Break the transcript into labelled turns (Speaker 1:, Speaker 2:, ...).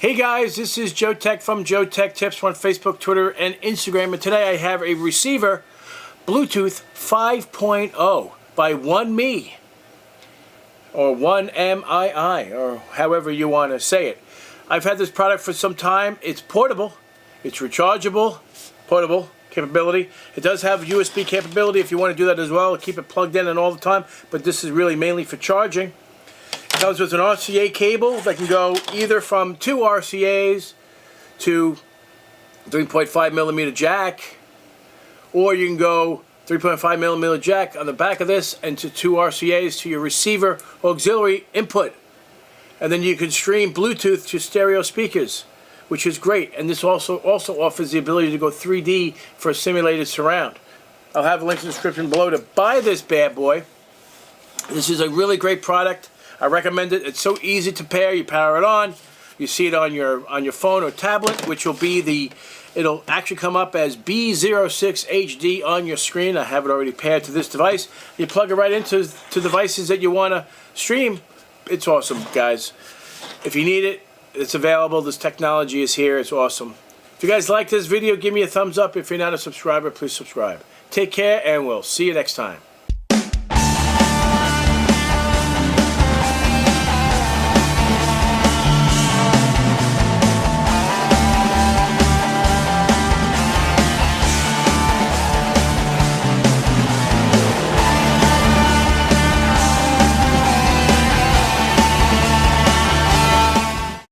Speaker 1: Hey guys, this is Joe Tech from JoeteckTips on Facebook, Twitter, and Instagram, and today I have a receiver, Bluetooth 5.0 by 1Me, or 1MII, or however you want to say it. I've had this product for some time. It's portable, it's rechargeable, portable capability. It does have USB capability if you want to do that as well, keep it plugged in and all the time, but this is really mainly for charging. It comes with an RCA cable that can go either from 2 RCAs to 3.5mm jack, or you can go 3.5mm jack on the back of this and to 2 RCAs to your receiver auxiliary input. And then you can stream Bluetooth to stereo speakers, which is great. And this also offers the ability to go 3D for a simulated surround. I'll have a link in the description below to buy this bad boy. This is a really great product. I recommend it. It's so easy to pair. You power it on. You see it on your phone or tablet, which will be it'll actually come up as B06 HD on your screen. I have it already paired to this device. You plug it right into devices that you want to stream. It's awesome, guys. If you need it, it's available. This technology is here. It's awesome. If you guys like this video, give me a thumbs up. If you're not a subscriber, please subscribe. Take care, and we'll see you next time.